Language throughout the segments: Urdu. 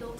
2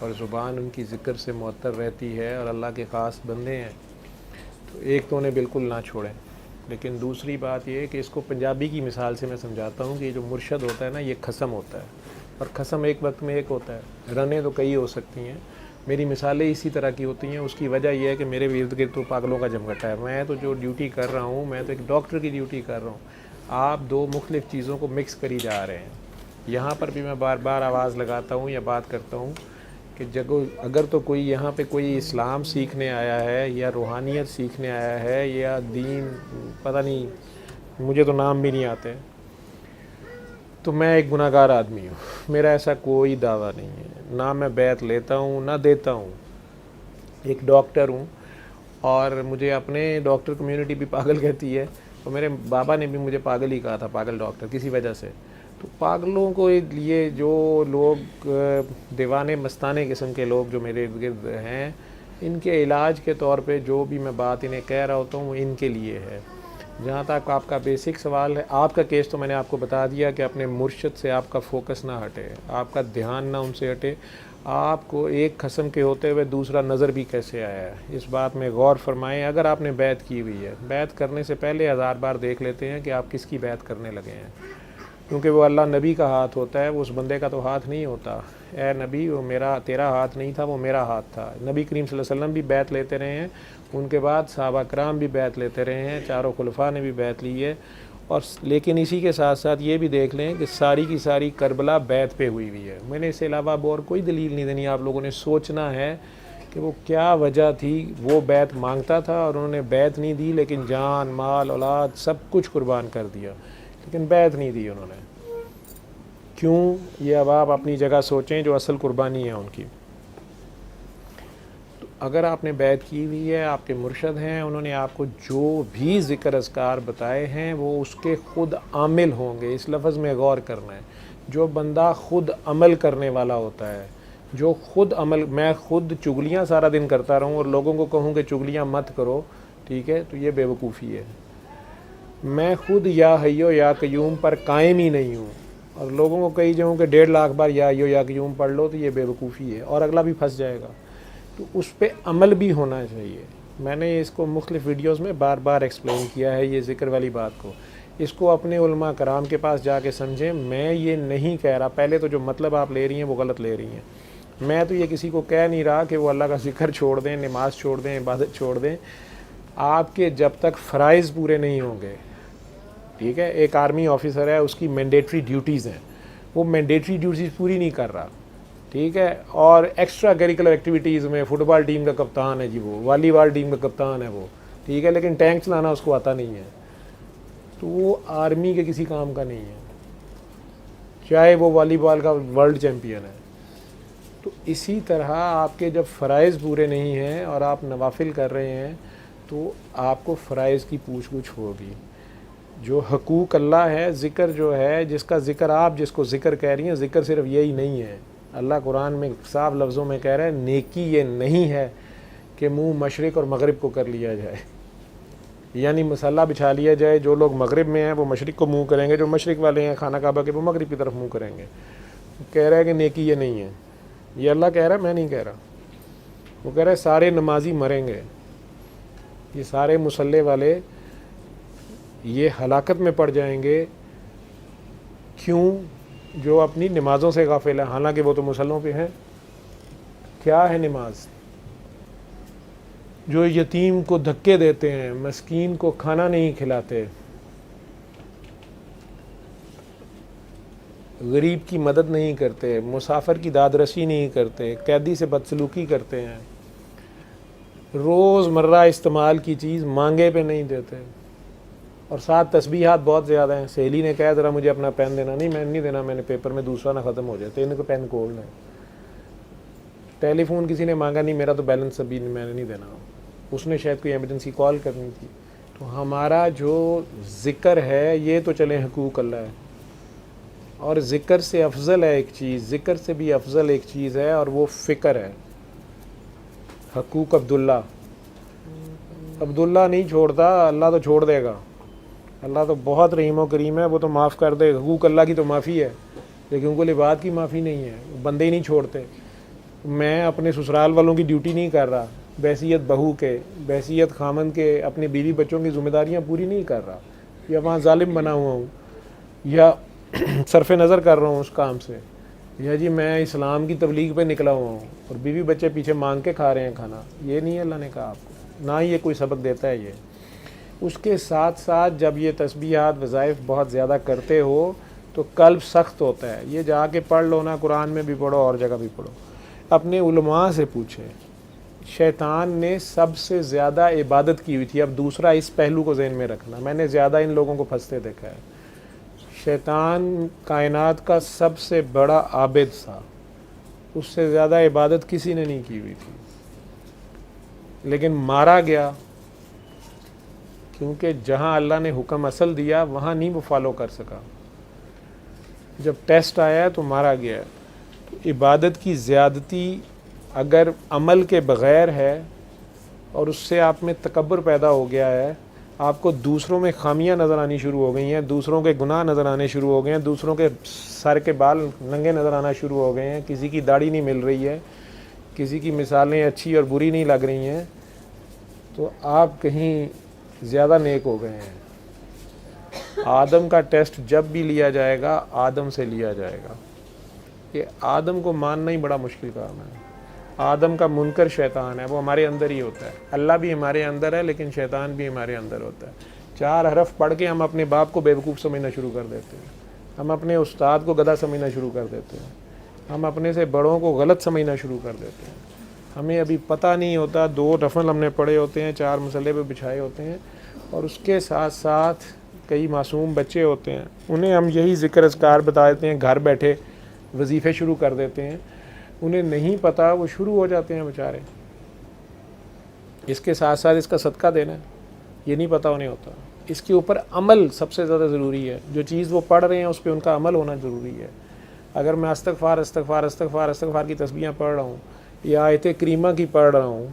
اور زبان ان کی ذکر سے معطر رہتی ہے اور اللہ کے خاص بندے ہیں، تو ایک تو انہیں بالکل نہ چھوڑیں۔ لیکن دوسری بات یہ ہے کہ اس کو پنجابی کی مثال سے میں سمجھاتا ہوں کہ یہ جو مرشد ہوتا ہے نا، یہ قسم ہوتا ہے، اور قسم ایک وقت میں ایک ہوتا ہے، رنیں تو کئی ہو سکتی ہیں۔ میری مثالیں اسی طرح کی ہوتی ہیں۔ اس کی وجہ یہ ہے کہ میرے ارد گرد تو پاگلوں کا جمگٹا ہے۔ میں تو جو ڈیوٹی کر رہا ہوں، میں تو ایک ڈاکٹر کی ڈیوٹی کر رہا ہوں۔ آپ دو مختلف چیزوں کو مکس کری جا رہے ہیں۔ یہاں پر بھی میں بار بار آواز لگاتا ہوں یا بات کرتا ہوں کہ اگر تو کوئی یہاں پہ کوئی اسلام سیکھنے آیا ہے یا روحانیت سیکھنے آیا ہے یا دین، پتہ نہیں، مجھے تو نام بھی نہیں آتے، تو میں ایک گناہ گار آدمی ہوں۔ میرا ایسا کوئی دعویٰ نہیں ہے، نہ میں بیعت لیتا ہوں نہ دیتا ہوں۔ ایک ڈاکٹر ہوں، اور مجھے اپنے ڈاکٹر کمیونٹی بھی پاگل کہتی ہے، اور میرے بابا نے بھی مجھے پاگل ہی کہا تھا، پاگل ڈاکٹر، کسی وجہ سے۔ تو پاگلوں کو لیے جو لوگ دیوانے مستانے قسم کے لوگ جو میرے ارد گرد ہیں، ان کے علاج کے طور پہ جو بھی میں بات انہیں کہہ رہا ہوتا ہوں وہ ان کے لیے ہے۔ جہاں تک آپ کا بیسک سوال ہے، آپ کا کیس تو میں نے آپ کو بتا دیا کہ اپنے مرشد سے آپ کا فوکس نہ ہٹے، آپ کا دھیان نہ ان سے ہٹے۔ آپ کو ایک قسم کے ہوتے ہوئے دوسرا نظر بھی کیسے آیا ہے، اس بات میں غور فرمائیں۔ اگر آپ نے بیعت کی ہوئی ہے، بیعت کرنے سے پہلے 1000 بار دیکھ لیتے ہیں کہ آپ کس کی بیعت کرنے لگے ہیں، کیونکہ وہ اللہ نبی کا ہاتھ ہوتا ہے، وہ اس بندے کا تو ہاتھ نہیں ہوتا۔ اے نبی، وہ تیرا ہاتھ نہیں تھا، وہ میرا ہاتھ تھا۔ نبی کریم صلی اللہ علیہ وسلم بھی بیعت لیتے رہے ہیں، ان کے بعد صحابہ کرام بھی بیعت لیتے رہے ہیں، چاروں خلفاء نے بھی بیعت لی ہے۔ اور لیکن اسی کے ساتھ ساتھ یہ بھی دیکھ لیں کہ ساری کی ساری کربلا بیعت پہ ہوئی ہوئی ہے۔ میں نے اس کے علاوہ اب اور کوئی دلیل نہیں دینی، آپ لوگوں نے سوچنا ہے کہ وہ کیا وجہ تھی۔ وہ بیعت مانگتا تھا اور انہوں نے بیعت نہیں دی، لیکن جان، مال، اولاد سب کچھ قربان کر دیا، لیکن بیعت نہیں دی انہوں نے۔ کیوں؟ یہ اب آپ اپنی جگہ سوچیں، جو اصل قربانی ہے ان کی۔ تو اگر آپ نے بیعت کی ہوئی ہے، آپ کے مرشد ہیں، انہوں نے آپ کو جو بھی ذکر اذکار بتائے ہیں وہ اس کے خود عامل ہوں گے۔ اس لفظ میں غور کرنا ہے۔ جو بندہ خود عمل کرنے والا ہوتا ہے، جو خود عمل، میں خود چگلیاں سارا دن کرتا رہوں اور لوگوں کو کہوں کہ چگلیاں مت کرو، ٹھیک ہے، تو یہ بے وقوفی ہے۔ میں خود یا حیو یا قیوم پر قائم ہی نہیں ہوں اور لوگوں کو کہی جاؤں کہ 1.5 لاکھ بار یا حیو یا قیوم پڑھ لو، تو یہ بے وقوفی ہے، اور اگلا بھی پھنس جائے گا۔ تو اس پہ عمل بھی ہونا چاہیے۔ میں نے اس کو مختلف ویڈیوز میں بار بار ایکسپلین کیا ہے، یہ ذکر والی بات کو۔ اس کو اپنے علماء کرام کے پاس جا کے سمجھیں۔ میں یہ نہیں کہہ رہا، پہلے تو جو مطلب آپ لے رہی ہیں وہ غلط لے رہی ہیں۔ میں تو یہ کسی کو کہہ نہیں رہا کہ وہ اللہ کا ذکر چھوڑ دیں، نماز چھوڑ دیں، عبادت چھوڑ دیں۔ آپ کے جب تک فرائض پورے نہیں ہوں گے، ٹھیک ہے، ایک آرمی آفیسر ہے، اس کی مینڈیٹری ڈیوٹیز ہیں، وہ مینڈیٹری ڈیوٹیز پوری نہیں کر رہا، ٹھیک ہے، اور ایکسٹرا کریکولر ایکٹیویٹیز میں فٹ بال ٹیم کا کپتان ہے جی، وہ والی بال ٹیم کا کپتان ہے وہ، ٹھیک ہے، لیکن ٹینک چلانا اس کو آتا نہیں ہے، تو وہ آرمی کے کسی کام کا نہیں ہے، چاہے وہ والی بال کا ورلڈ چیمپئن ہے۔ تو اسی طرح آپ کے جب فرائض پورے نہیں ہیں اور آپ نوافل کر رہے ہیں تو آپ کو فرائض کی پوچھ گچھ ہوگی۔ جو حقوق اللہ ہے، ذکر جو ہے، جس کا ذکر آپ جس کو ذکر کہہ رہی ہیں، ذکر صرف یہی نہیں ہے۔ اللہ قرآن میں صاف لفظوں میں کہہ رہا ہے، نیکی یہ نہیں ہے کہ منہ مشرق اور مغرب کو کر لیا جائے، یعنی مسلح بچھا لیا جائے، جو لوگ مغرب میں ہیں وہ مشرق کو منہ کریں گے، جو مشرق والے ہیں خانہ کعبہ کے وہ مغرب کی طرف منہ کریں گے۔ کہہ رہا ہے کہ نیکی یہ نہیں ہے، یہ اللہ کہہ رہا ہے، میں نہیں کہہ رہا۔ وہ کہہ رہا ہے سارے نمازی مریں گے، یہ سارے مصلی والے یہ ہلاکت میں پڑ جائیں گے۔ کیوں؟ جو اپنی نمازوں سے غافل ہے، حالانکہ وہ تو مصلوں پہ ہیں۔ کیا ہے نماز؟ جو یتیم کو دھکے دیتے ہیں، مسکین کو کھانا نہیں کھلاتے، غریب کی مدد نہیں کرتے، مسافر کی داد رسی نہیں کرتے، قیدی سے بدسلوکی کرتے ہیں، روز مرہ استعمال کی چیز مانگے پہ نہیں دیتے، اور ساتھ تسبیحات بہت زیادہ ہیں۔ سہیلی نے کہا ذرا مجھے اپنا پین دینا، نہیں میں نہیں دینا، میں نے پیپر میں دوسرا نہ ختم ہو جائے، تو ان کو پین کھولنا ہے۔ ٹیلی فون کسی نے مانگا، نہیں میرا تو بیلنس ابھی میں نے نہیں دینا، اس نے شاید کوئی ایمرجنسی کال کرنی تھی۔ تو ہمارا جو ذکر ہے یہ تو چلیں حقوق اللہ ہے، اور ذکر سے افضل ہے ایک چیز، ذکر سے بھی افضل ایک چیز ہے، اور وہ فکر ہے۔ حقوق عبداللہ، عبداللہ نہیں چھوڑتا، اللہ تو چھوڑ دے گا، اللہ تو بہت رحیم و کریم ہے، وہ تو معاف کر دے۔ حقوق اللہ کی تو معافی ہے، لیکن ان کو لباد کی معافی نہیں ہے، بندے ہی نہیں چھوڑتے۔ میں اپنے سسرال والوں کی ڈیوٹی نہیں کر رہا، بحیثیت بہو کے، بحیثیت خامن کے اپنے بیوی بچوں کی ذمہ داریاں پوری نہیں کر رہا، یا وہاں ظالم بنا ہوا ہوں، یا صرف نظر کر رہا ہوں اس کام سے، یا جی میں اسلام کی تبلیغ پہ نکلا ہوا ہوں اور بیوی بچے پیچھے مانگ کے کھا رہے ہیں کھانا، یہ نہیں اللہ نے کہا آپ کو، نہ ہی یہ کوئی سبق دیتا ہے یہ۔ اس کے ساتھ ساتھ جب یہ تسبیحات وظائف بہت زیادہ کرتے ہو تو قلب سخت ہوتا ہے، یہ جا کے پڑھ لو نا، قرآن میں بھی پڑھو اور جگہ بھی پڑھو، اپنے علماء سے پوچھیں۔ شیطان نے سب سے زیادہ عبادت کی ہوئی تھی، اب دوسرا اس پہلو کو ذہن میں رکھنا، میں نے زیادہ ان لوگوں کو پھنستے دیکھا ہے۔ شیطان کائنات کا سب سے بڑا عابد تھا، اس سے زیادہ عبادت کسی نے نہیں کی ہوئی تھی، لیکن مارا گیا کیونکہ جہاں اللہ نے حکم اصل دیا وہاں نہیں وہ فالو کر سکا، جب ٹیسٹ آیا تو مارا گیا۔ تو عبادت کی زیادتی اگر عمل کے بغیر ہے اور اس سے آپ میں تکبر پیدا ہو گیا ہے، آپ کو دوسروں میں خامیاں نظر آنی شروع ہو گئی ہیں، دوسروں کے گناہ نظر آنے شروع ہو گئے ہیں، دوسروں کے سر کے بال ننگے نظر آنا شروع ہو گئے ہیں، کسی کی داڑھی نہیں مل رہی ہے، کسی کی مثالیں اچھی اور بری نہیں لگ رہی ہیں، تو آپ کہیں زیادہ نیک ہو گئے ہیں۔ آدم کا ٹیسٹ جب بھی لیا جائے گا آدم سے لیا جائے گا، کہ آدم کو ماننا ہی بڑا مشکل کام ہے۔ آدم کا منکر شیطان ہے، وہ ہمارے اندر ہی ہوتا ہے، اللہ بھی ہمارے اندر ہے لیکن شیطان بھی ہمارے اندر ہوتا ہے۔ 4 حرف پڑھ کے ہم اپنے باپ کو بیوقوف سمجھنا شروع کر دیتے ہیں، ہم اپنے استاد کو گدھا سمجھنا شروع کر دیتے ہیں، ہم اپنے سے بڑوں کو غلط سمجھنا شروع کر دیتے ہیں، ہمیں ابھی پتہ نہیں ہوتا، 2 نفل ہم نے پڑھے ہوتے ہیں، 4 مسئلے پہ بچھائے ہوتے ہیں، اور اس کے ساتھ ساتھ کئی معصوم بچے ہوتے ہیں، انہیں ہم یہی ذکر اذکار بتا دیتے ہیں، گھر بیٹھے وظیفے شروع کر دیتے ہیں، انہیں نہیں پتہ، وہ شروع ہو جاتے ہیں بیچارے۔ اس کے ساتھ ساتھ اس کا صدقہ دینا ہے، یہ نہیں پتہ انہیں ہوتا۔ اس کے اوپر عمل سب سے زیادہ ضروری ہے، جو چیز وہ پڑھ رہے ہیں اس پہ ان کا عمل ہونا ضروری ہے۔ اگر میں استغفار استغفار استغفار استغفار کی تسبیحاں پڑھ رہا ہوں یا آیت کریمہ کی پڑھ رہا ہوں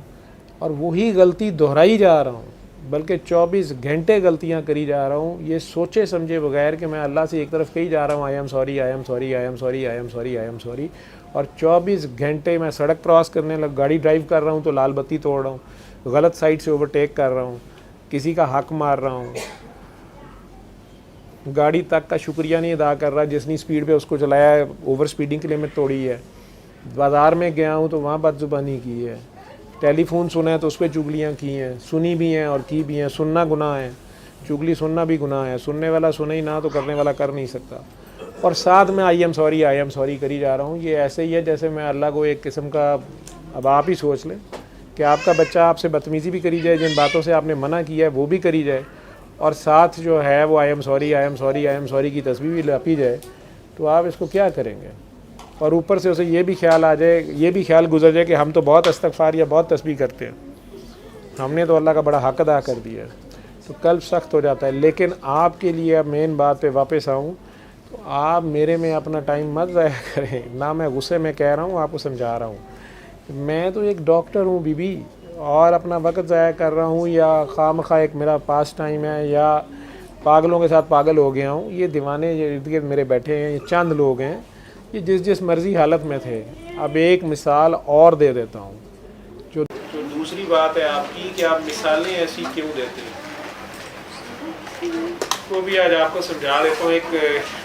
اور وہی غلطی دہرائی جا رہا ہوں، بلکہ 24 گھنٹے غلطیاں کری جا رہا ہوں، یہ سوچے سمجھے بغیر کہ میں اللہ سے ایک طرف کہی جا رہا ہوں I am sorry I am sorry I am sorry I am sorry I am sorry, اور 24 گھنٹے میں سڑک کراس کرنے لگ گاڑی ڈرائیو کر رہا ہوں تو لال بتی توڑ رہا ہوں، غلط سائڈ سے اوورٹیک کر رہا ہوں، کسی کا حق مار رہا ہوں، گاڑی تک کا شکریہ نہیں ادا کر رہا جس نے سپیڈ پہ اس کو چلایا ہے، اوور سپیڈنگ کی لمٹ توڑی ہے، بازار میں گیا ہوں تو وہاں بد زبانی کی ہے، ٹیلی فون سنا ہے تو اس پہ چگلیاں کی ہیں، سنی بھی ہیں اور کی بھی ہیں، سننا گناہ ہے، چگلی سننا بھی گناہ ہے، سننے والا سنے ہی نہ تو کرنے والا کر نہیں سکتا، اور ساتھ میں آئی ایم سوری کری جا رہا ہوں۔ یہ ایسے ہی ہے جیسے میں اللہ کو ایک قسم کا، اب آپ ہی سوچ لیں کہ آپ کا بچہ آپ سے بدتمیزی بھی کری جائے، جن باتوں سے آپ نے منع کیا ہے وہ بھی کری جائے، اور ساتھ جو ہے وہ آئی ایم سوری کی تسبیح بھی لاپی جائے، تو آپ اس کو کیا کریں گے؟ اور اوپر سے اسے یہ بھی خیال آ جائے، یہ بھی خیال گزر جائے کہ ہم تو بہت استغفار یا بہت تسبیح کرتے ہیں، ہم نے تو اللہ کا بڑا حق ادا کر دیا ہے، تو قلب سخت ہو جاتا ہے۔ لیکن آپ کے لیے اب مین بات پہ واپس آؤں تو آپ میرے میں اپنا ٹائم مت ضائع کریں، نہ میں غصے میں کہہ رہا ہوں، آپ کو سمجھا رہا ہوں، میں تو ایک ڈاکٹر ہوں بی بی، اور اپنا وقت ضائع کر رہا ہوں یا خواہ مخواہ ایک میرا پاس ٹائم ہے، یا پاگلوں کے ساتھ پاگل ہو گیا ہوں، یہ دیوانے جو ارد گرد میرے بیٹھے ہیں، یہ چند لوگ ہیں، یہ جس مرضی حالت میں تھے۔ اب ایک مثال اور دے دیتا ہوں، جو دوسری بات ہے آپ کی کہ آپ مثالیں ایسی کیوں دیتے ہیں، وہ بھی آج آپ کو سمجھا دیتا ہوں۔ ایک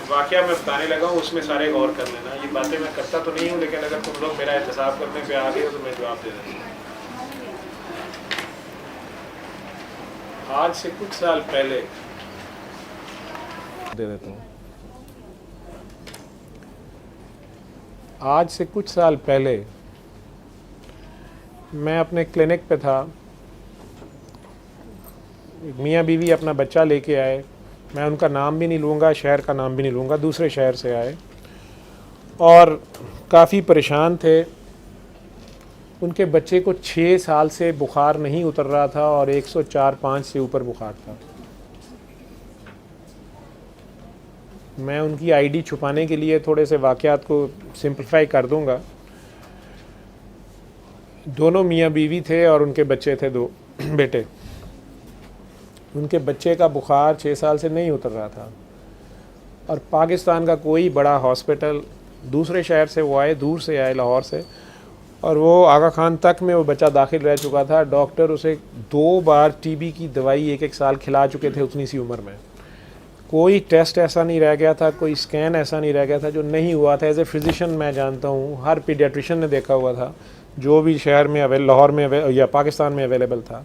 واقعہ میں بتانے لگا ہوں، اس میں سارے غور کر لینا، یہ باتیں میں کرتا تو نہیں ہوں لیکن اگر تم لوگ میرا احتساب کرنے پہ آ گئے ہو تو میں جواب دے دیتا ہوں۔ آج سے کچھ سال پہلے دے دیتا ہوں آج سے کچھ سال پہلے میں اپنے کلینک پہ تھا، میاں بیوی اپنا بچہ لے کے آئے، میں ان کا نام بھی نہیں لوں گا، شہر کا نام بھی نہیں لوں گا، دوسرے شہر سے آئے اور کافی پریشان تھے۔ ان کے بچے کو 6 سال سے بخار نہیں اتر رہا تھا اور 104-105 سے اوپر بخار تھا۔ میں ان کی آئی ڈی چھپانے کے لیے تھوڑے سے واقعات کو سمپلیفائی کر دوں گا۔ دونوں میاں بیوی تھے اور ان کے بچے تھے 2 بیٹے۔ ان کے بچے کا بخار 6 سال سے نہیں اتر رہا تھا، اور پاکستان کا کوئی بڑا ہاسپٹل، دوسرے شہر سے وہ آئے، دور سے آئے، لاہور سے، اور وہ آغا خان تک میں وہ بچہ داخل رہ چکا تھا. ڈاکٹر اسے 2 بار ٹی بی کی دوائی 1 سال کھلا چکے تھے اتنی سی عمر میں. کوئی ٹیسٹ ایسا نہیں رہ گیا تھا, کوئی اسکین ایسا نہیں رہ گیا تھا جو نہیں ہوا تھا. ایز اے فزیشین میں جانتا ہوں, ہر پیڈیاٹریشین نے دیکھا ہوا تھا جو بھی شہر میں لاہور میں یا پاکستان میں اویلیبل تھا.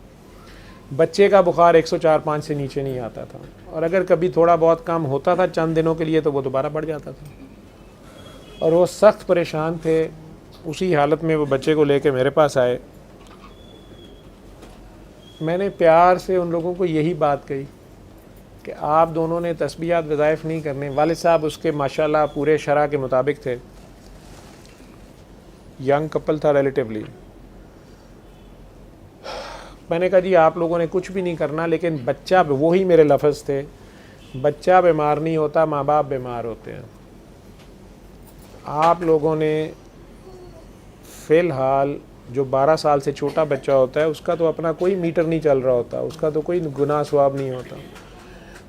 بچے کا بخار 104-105 سے نیچے نہیں آتا تھا, اور اگر کبھی تھوڑا بہت کم ہوتا تھا چند دنوں کے لیے تو وہ دوبارہ بڑھ جاتا تھا. اور وہ سخت پریشان تھے. اسی حالت میں وہ بچے کو لے کے میرے پاس آئے. میں نے پیار سے ان لوگوں کو یہی بات کہی کہ آپ دونوں نے تسبیحات وظائف نہیں کرنے. والد صاحب اس کے ماشاءاللہ پورے شرع کے مطابق تھے, ینگ کپل تھا ریلیٹیولی. میں نے کہا جی آپ لوگوں نے کچھ بھی نہیں کرنا, لیکن بچہ, وہی میرے لفظ تھے, بچہ بیمار نہیں ہوتا, ماں باپ بیمار ہوتے ہیں. آپ لوگوں نے فی الحال جو 12 سال سے چھوٹا بچہ ہوتا ہے اس کا تو اپنا کوئی میٹر نہیں چل رہا ہوتا, اس کا تو کوئی گناہ ثواب نہیں ہوتا.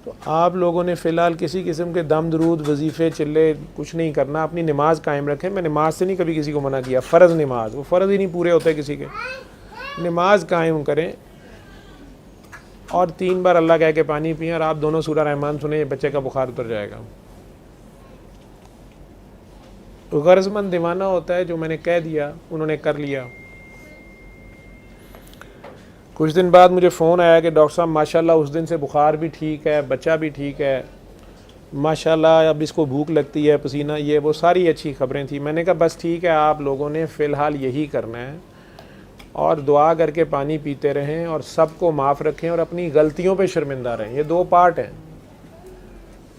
تو آپ لوگوں نے فی الحال کسی قسم کے دم درود وظیفے چلے کچھ نہیں کرنا, اپنی نماز قائم رکھیں. میں نماز سے نہیں کبھی کسی کو منع کیا, فرض نماز, وہ فرض ہی نہیں پورے ہوتے کسی کے. نماز قائم کریں اور 3 بار اللہ کہہ کے پانی پئیں, اور آپ دونوں سورہ رحمان سنیں, بچے کا بخار اتر جائے گا. غرض مند دیوانہ ہوتا ہے جو میں نے کہہ دیا انہوں نے کر لیا. کچھ دن بعد مجھے فون آیا کہ ڈاکٹر صاحب ماشاءاللہ اس دن سے بخار بھی ٹھیک ہے, بچہ بھی ٹھیک ہے, ماشاءاللہ اب اس کو بھوک لگتی ہے, پسینہ, یہ وہ ساری اچھی خبریں تھیں. میں نے کہا بس ٹھیک ہے, آپ لوگوں نے فی الحال یہی کرنا ہے, اور دعا کر کے پانی پیتے رہیں, اور سب کو معاف رکھیں, اور اپنی غلطیوں پہ شرمندہ رہیں. یہ 2 پارٹ ہیں.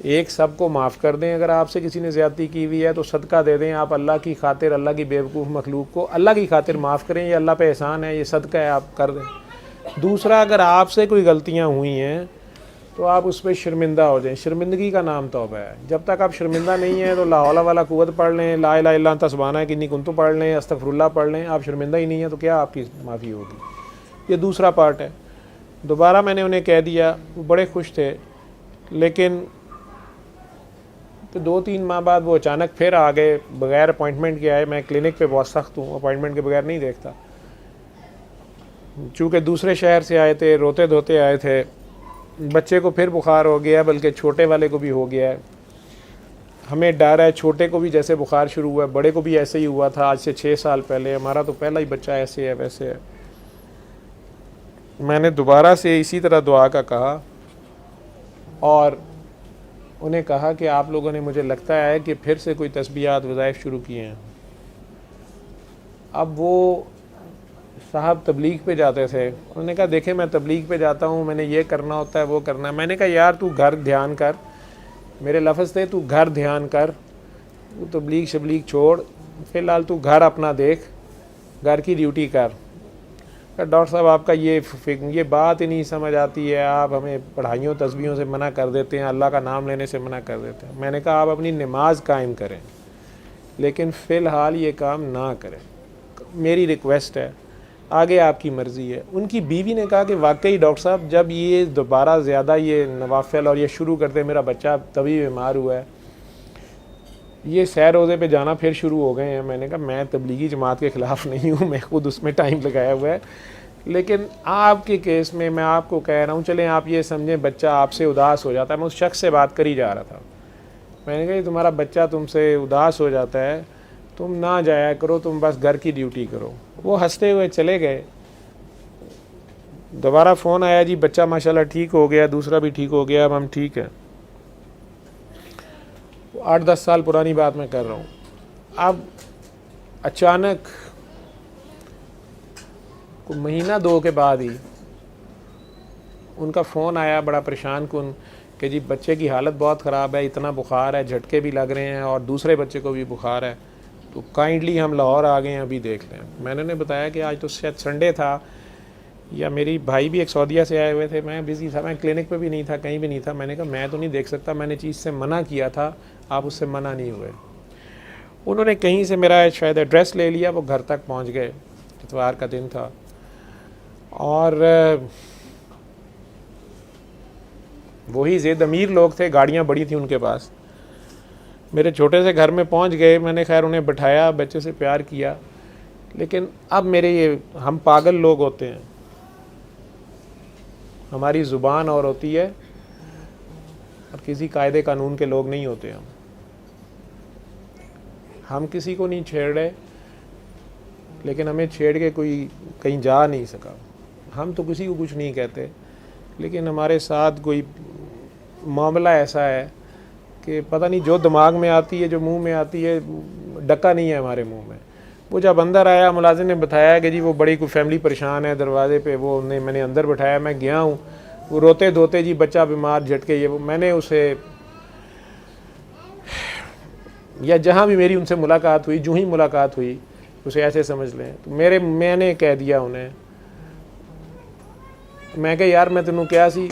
ایک, سب کو معاف کر دیں, اگر آپ سے کسی نے زیادتی کی ہوئی ہے تو صدقہ دے دیں. آپ اللہ کی خاطر, اللہ کی بیوقوف مخلوق کو اللہ کی خاطر معاف کریں, یہ اللہ پہ احسان ہے, یہ صدقہ ہے, آپ کر دیں. دوسرا, اگر آپ سے کوئی غلطیاں ہوئی ہیں تو آپ اس پہ شرمندہ ہو جائیں. شرمندگی کا نام توبہ ہے. جب تک آپ شرمندہ نہیں ہیں تو لا حول ولا قوت پڑھ لیں, لا الہ الا انت سبحانک انی کنت پڑھ لیں, استغفر اللہ پڑھ لیں. آپ شرمندہ ہی نہیں ہیں تو کیا آپ کی معافی ہوگی؟ یہ دوسرا پارٹ ہے. دوبارہ میں نے انہیں کہہ دیا, وہ بڑے خوش تھے, لیکن تو 2-3 ماہ بعد وہ اچانک پھر آ گئے بغیر اپوائنٹمنٹ کے آئے. میں کلینک پہ بہت سخت ہوں, اپوائنٹمنٹ کے بغیر نہیں دیکھتا. چونکہ دوسرے شہر سے آئے تھے, روتے دھوتے آئے تھے. بچے کو پھر بخار ہو گیا, بلکہ چھوٹے والے کو بھی ہو گیا ہے. ہمیں ڈر ہے, چھوٹے کو بھی جیسے بخار شروع ہوا ہے, بڑے کو بھی ایسے ہی ہوا تھا آج سے 6 سال پہلے. ہمارا تو پہلا ہی بچہ ایسے ہے ویسے ہے. میں نے دوبارہ سے اسی طرح دعا کا کہا, اور انہیں کہا کہ آپ لوگوں نے, مجھے لگتا ہے کہ پھر سے کوئی تسبیحات وظائف شروع کیے ہیں. اب وہ صاحب تبلیغ پہ جاتے تھے, انہوں نے کہا دیکھیں میں تبلیغ پہ جاتا ہوں, میں نے یہ کرنا ہوتا ہے, وہ کرنا ہے. میں نے کہا یار تو گھر دھیان کر, میرے لفظ تھے, تو گھر دھیان کر, تو تبلیغ شبلیغ چھوڑ, فی الحال تو گھر اپنا دیکھ, گھر کی ڈیوٹی کر. ڈاکٹر صاحب آپ کا یہ بات ہی نہیں سمجھ آتی ہے, آپ ہمیں پڑھائیوں تسبیحوں سے منع کر دیتے ہیں, اللہ کا نام لینے سے منع کر دیتے ہیں. میں نے کہا آپ اپنی نماز قائم کریں, لیکن فی الحال یہ کام نہ کریں, میری ریکویسٹ ہے, آگے آپ کی مرضی ہے. ان کی بیوی نے کہا کہ واقعی ڈاکٹر صاحب جب یہ دوبارہ زیادہ یہ نوافل اور یہ شروع کرتے, میرا بچہ طبی بیمار ہوا ہے, یہ سیر روزے پہ جانا پھر شروع ہو گئے ہیں. میں نے کہا میں تبلیغی جماعت کے خلاف نہیں ہوں, میں خود اس میں ٹائم لگایا ہوا ہے, لیکن آپ کے کیس میں میں آپ کو کہہ رہا ہوں, چلیں آپ یہ سمجھیں بچہ آپ سے اداس ہو جاتا ہے. میں اس شخص سے بات کر ہی جا رہا تھا. میں نے کہا یہ تمہارا بچہ تم سے اداس ہو جاتا ہے, تم نہ جایا کرو, تم بس گھر کی ڈیوٹی کرو. وہ ہنستے ہوئے چلے گئے. دوبارہ فون آیا, جی بچہ ماشاءاللہ ٹھیک ہو گیا, دوسرا بھی ٹھیک ہو گیا, اب ہم ٹھیک ہیں. 8-10 سال پرانی بات میں کر رہا ہوں. اب اچانک کوئی مہینہ 2 کے بعد ہی ان کا فون آیا بڑا پریشان کن کہ جی بچے کی حالت بہت خراب ہے, اتنا بخار ہے, جھٹکے بھی لگ رہے ہیں, اور دوسرے بچے کو بھی بخار ہے, تو کائنڈلی ہم لاہور آ گئے ہیں, ابھی دیکھ لیں. میں نے انہیں بتایا کہ آج تو شاید سنڈے تھا, یا میری بھائی بھی ایک سعودیہ سے آئے ہوئے تھے, میں بزی تھا, میں کلینک پہ بھی نہیں تھا, کہیں بھی نہیں تھا. میں نے کہا میں تو نہیں دیکھ سکتا, میں نے چیز سے منع کیا تھا, آپ اس سے منع نہیں ہوئے. انہوں نے کہیں سے میرا شاید ایڈریس لے لیا, وہ گھر تک پہنچ گئے. اتوار کا دن تھا, اور وہی زید امیر لوگ تھے, گاڑیاں بڑی تھیں ان کے پاس. میرے چھوٹے سے گھر میں پہنچ گئے. میں نے خیر انہیں بٹھایا, بچے سے پیار کیا, لیکن اب میرے یہ ہم پاگل لوگ ہوتے ہیں, ہماری زبان اور ہوتی ہے اور کسی قاعدے قانون کے لوگ نہیں ہوتے. ہم کسی کو نہیں چھیڑ رہے, لیکن ہمیں چھیڑ کے کوئی کہیں جا نہیں سکا. ہم تو کسی کو کچھ نہیں کہتے, لیکن ہمارے ساتھ کوئی معاملہ ایسا ہے کہ پتہ نہیں جو دماغ میں آتی ہے, جو منہ میں آتی ہے, ڈکا نہیں ہے ہمارے منہ میں. وہ جب اندر آیا, ملازم نے بتایا کہ جی وہ بڑی کوئی فیملی پریشان ہے دروازے پہ, وہ میں نے اندر بٹھایا, میں گیا ہوں, وہ روتے دھوتے جی بچہ بیمار, جھٹکے یہ وہ. میں نے اسے, یا جہاں بھی میری ان سے ملاقات ہوئی, جو ہی ملاقات ہوئی, اسے ایسے سمجھ لیں تو میں نے کہہ دیا انہیں, میں کہ یار میں تینوں کیا سی,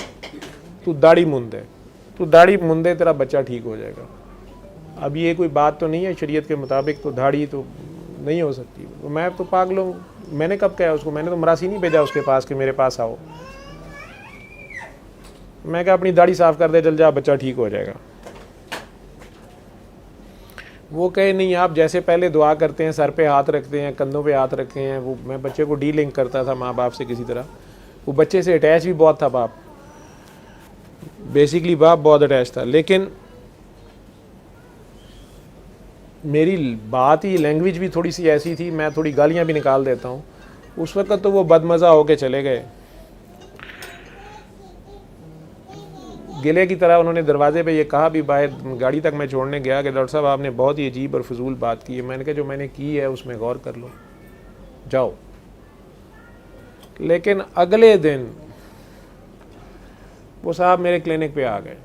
تو داڑھی مندے تیرا بچہ ٹھیک ہو جائے گا. اب یہ کوئی بات تو نہیں ہے شریعت کے مطابق, تو داڑھی تو نہیں ہو سکتی. میں تو پاگل ہوں, میں نے کب کہا اس کو, میں نے تو مراسی نہیں بھیجا اس کے پاس کہ میرے پاس آؤ. میں کہا اپنی داڑھی صاف کر دے, چل جا, بچہ ٹھیک ہو جائے گا. وہ کہے نہیں, آپ جیسے پہلے دعا کرتے ہیں, سر پہ ہاتھ رکھتے ہیں, کندھوں پہ ہاتھ رکھتے ہیں. وہ میں بچے کو ڈی لنک کرتا تھا ماں باپ سے کسی طرح. وہ بچے سے اٹیچ بھی بہت تھا باپ, بیسیکلی باپ بہت اٹیچ تھا. لیکن میری بات ہی, لینگویج بھی تھوڑی سی ایسی تھی, میں تھوڑی گالیاں بھی نکال دیتا ہوں. اس وقت تو وہ بدمزہ ہو کے چلے گئے. گلے کی طرح انہوں نے دروازے پہ یہ کہا بھی, باہر گاڑی تک میں چھوڑنے گیا, کہ ڈاکٹر صاحب آپ نے بہت ہی عجیب اور فضول بات کی ہے. میں نے کہا جو میں نے کی ہے اس میں غور کر لو, جاؤ. لیکن اگلے دن وہ صاحب میرے کلینک پہ آ گئے.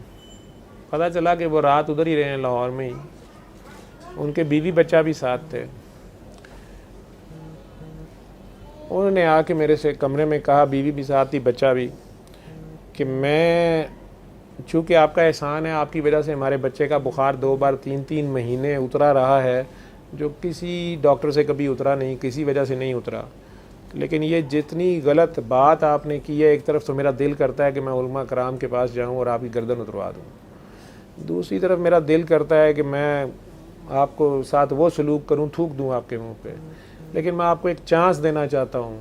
پتہ چلا کہ وہ رات ادھر ہی رہے ہیں لاہور میں ہی, ان کے بیوی بچہ بھی ساتھ تھے. انہوں نے آ کے میرے سے کمرے میں کہا, بیوی بھی ساتھ تھی, بچہ بھی, کہ میں, چونکہ آپ کا احسان ہے, آپ کی وجہ سے ہمارے بچے کا بخار 2 بار 3 مہینے اترا رہا ہے, جو کسی ڈاکٹر سے کبھی اترا نہیں, کسی وجہ سے نہیں اترا. لیکن یہ جتنی غلط بات آپ نے کی ہے, ایک طرف تو میرا دل کرتا ہے کہ میں علماء کرام کے پاس جاؤں اور آپ کی گردن اتروا دوں, دوسری طرف میرا دل کرتا ہے کہ میں آپ کو ساتھ وہ سلوک کروں, تھوک دوں آپ کے منہ پہ. لیکن میں آپ کو ایک چانس دینا چاہتا ہوں,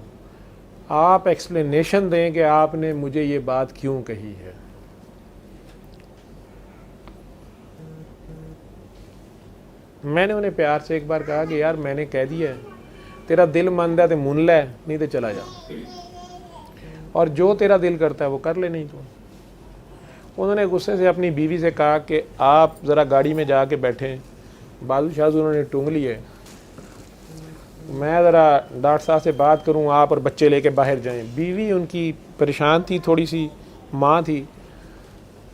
آپ ایکسپلینیشن دیں کہ آپ نے مجھے یہ بات کیوں کہی ہے. میں نے انہیں پیار سے ایک بار کہا کہ یار میں نے کہہ دیا ہے, تیرا دل مند ہے تو من لے, نہیں تو چلا جا, اور جو تیرا دل کرتا ہے وہ کر لے, نہیں تو. انہوں نے غصے سے اپنی بیوی سے کہا کہ آپ ذرا گاڑی میں جا کے بیٹھیں, بازو شازو انہوں نے ٹونگ لیے, میں ذرا ڈاکٹر صاحب سے بات کروں, آپ اور بچے لے کے باہر جائیں. بیوی ان کی پریشان تھی, تھوڑی سی ماں تھی,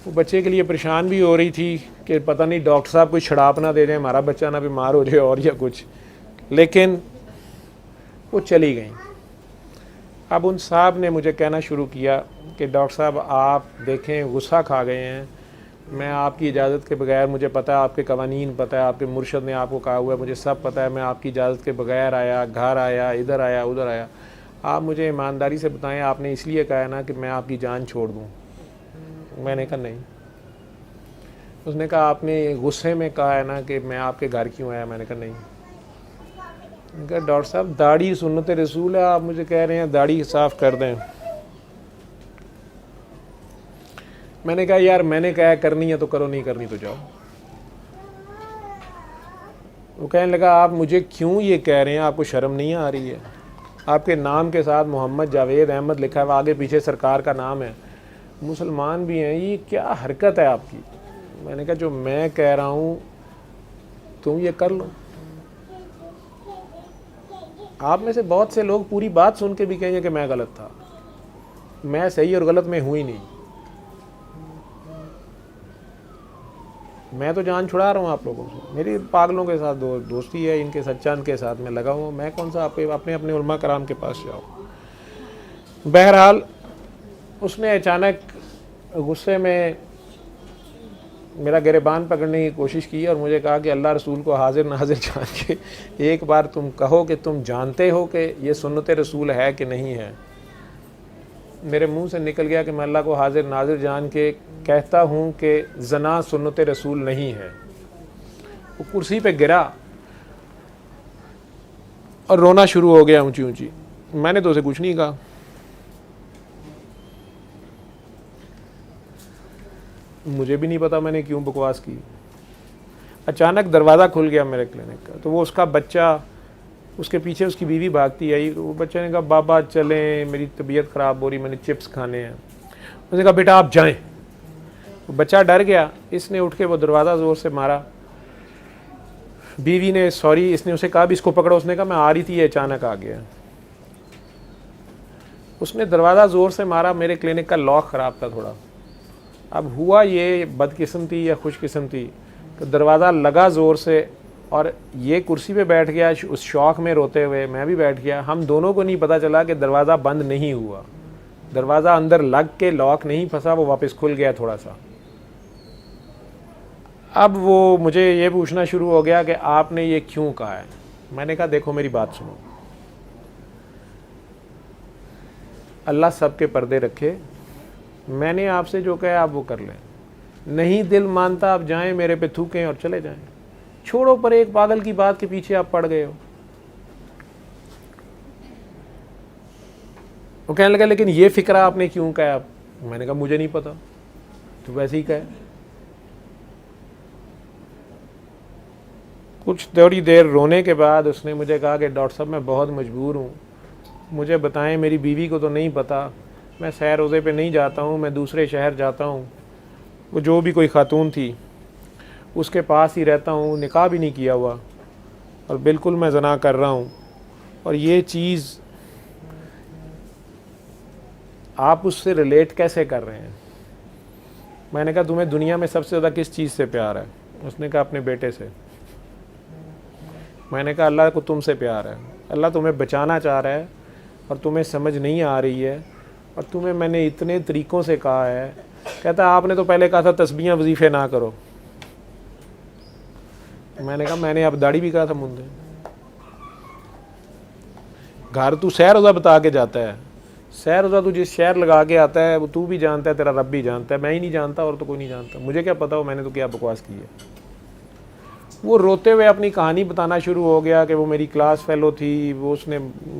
وہ بچے کے لیے پریشان بھی ہو رہی تھی کہ پتہ نہیں ڈاکٹر صاحب کوئی چھڑاپ نہ دے دیں, ہمارا بچہ نہ بیمار ہو جائے اور یا کچھ. لیکن وہ چلی گئیں. اب ان صاحب نے مجھے کہنا شروع کیا کہ ڈاکٹر صاحب آپ دیکھیں غصہ کھا گئے ہیں, میں آپ کی اجازت کے بغیر, مجھے پتہ ہے آپ کے قوانین پتہ ہے, آپ کے مرشد نے آپ کو کہا ہوا ہے, مجھے سب پتہ ہے, میں آپ کی اجازت کے بغیر آیا, گھر آیا, ادھر آیا, ادھر آیا. آپ مجھے ایمانداری سے بتائیں, آپ نے اس لیے کہا ہے نا کہ میں آپ کی جان چھوڑ دوں. میں نے کہا نہیں. اس نے کہا آپ نے غصے میں کہا ہے نا کہ میں آپ کے گھر کیوں آیا. میں نے کہا نہیں. کہا ڈاکٹر صاحب داڑھی سنت رسول ہے, آپ مجھے کہہ رہے ہیں داڑھی صاف کر دیں. میں نے کہا یار میں نے کہا کرنی ہے تو کرو, نہیں کرنی تو جاؤ. وہ کہنے لگا آپ مجھے کیوں یہ کہہ رہے ہیں, آپ کو شرم نہیں آ رہی ہے, آپ کے نام کے ساتھ محمد جاوید احمد لکھا ہے, آگے پیچھے سرکار کا نام ہے, مسلمان بھی ہیں, یہ کیا حرکت ہے آپ کی. میں نے کہا جو میں کہہ رہا ہوں تم یہ کر لو. آپ میں سے بہت سے لوگ پوری بات سن کے بھی کہیں گے کہ میں غلط تھا, میں صحیح اور غلط میں ہوں ہی نہیں. میں تو جان چھڑا رہا ہوں آپ لوگوں سے, میری پاگلوں کے ساتھ دوستی ہے, ان کے ساتھ چند کے ساتھ میں لگا ہوں, میں کون سا اپنے علماء کرام کے پاس جاؤں. بہرحال اس نے اچانک غصے میں میرا گریبان پکڑنے کی کوشش کی اور مجھے کہا کہ اللہ رسول کو حاضر ناظر جان کے ایک بار تم کہو کہ تم جانتے ہو کہ یہ سنت رسول ہے کہ نہیں ہے. میرے منہ سے نکل گیا کہ میں اللہ کو حاضر ناظر جان کے کہتا ہوں کہ زنا سنت رسول نہیں ہے. وہ کرسی پہ گرا اور رونا شروع ہو گیا اونچی اونچی. میں نے تو اسے کچھ نہیں کہا. مجھے بھی نہیں پتا میں نے کیوں بکواس کی. اچانک دروازہ کھل گیا میرے کلینک کا, تو وہ اس کا بچہ, اس کے پیچھے اس کی بیوی بھاگتی آئی. وہ بچے نے کہا بابا چلیں, میری طبیعت خراب ہو رہی, میں نے چپس کھانے ہیں. اس نے کہا بیٹا آپ جائیں. وہ بچہ ڈر گیا, اس نے اٹھ کے وہ دروازہ زور سے مارا. بیوی نے سوری, اس نے اسے کہا بھی اس کو پکڑو. اس نے کہا میں آ رہی تھی, یہ اچانک آ گیا. اس نے دروازہ زور سے مارا. میرے کلینک کا لاک خراب تھا تھوڑا. اب ہوا یہ بدقسمتی یا خوش قسمتی کہ دروازہ لگا زور سے, اور یہ کرسی پہ بیٹھ گیا اس شوق میں روتے ہوئے, میں بھی بیٹھ گیا. ہم دونوں کو نہیں پتہ چلا کہ دروازہ بند نہیں ہوا. دروازہ اندر لگ کے لاک نہیں پھنسا, وہ واپس کھل گیا تھوڑا سا. اب وہ مجھے یہ پوچھنا شروع ہو گیا کہ آپ نے یہ کیوں کہا ہے. میں نے کہا دیکھو میری بات سنو, اللہ سب کے پردے رکھے. میں نے آپ سے جو کہا آپ وہ کر لیں. نہیں دل مانتا آپ جائیں, میرے پہ تھوکیں اور چلے جائیں. چھوڑو, پر ایک پاگل کی بات کے پیچھے آپ پڑ گئے ہو. وہ کہنے لگا لیکن یہ فکرہ آپ نے کیوں کہا. میں نے کہا مجھے نہیں پتا, تو ویسے ہی کہے. کچھ تھوڑی دیر رونے کے بعد اس نے مجھے کہا کہ ڈاکٹر صاحب میں بہت مجبور ہوں, مجھے بتائیں, میری بیوی کو تو نہیں پتا, میں سیر روزے پہ نہیں جاتا ہوں, میں دوسرے شہر جاتا ہوں. وہ جو بھی کوئی خاتون تھی اس کے پاس ہی رہتا ہوں, نکاح بھی نہیں کیا ہوا, اور بالکل میں زنا کر رہا ہوں. اور یہ چیز آپ اس سے ریلیٹ کیسے کر رہے ہیں. میں نے کہا تمہیں دنیا میں سب سے زیادہ کس چیز سے پیار ہے. اس نے کہا اپنے بیٹے سے. میں نے کہا اللہ کو تم سے پیار ہے, اللہ تمہیں بچانا چاہ رہا ہے اور تمہیں سمجھ نہیں آ رہی ہے, اور تمہیں میں نے اتنے طریقوں سے کہا ہے. کہتا آپ نے تو پہلے کہا تھا تسبیحاں وظیفے نہ کرو. میں نے کہا میں نے اب داڑھی بھی کہا تھا مندے. گھر تو سیر روزہ بتا کے جاتا ہے, سیر روزہ تو جس شہر لگا کے آتا ہے وہ تو بھی جانتا ہے, تیرا رب بھی جانتا ہے, میں ہی نہیں جانتا اور تو کوئی نہیں جانتا. مجھے کیا پتا ہو میں نے تو کیا بکواس کی ہے. وہ روتے ہوئے اپنی کہانی بتانا شروع ہو گیا کہ وہ میری کلاس فیلو تھی, وہ اس نے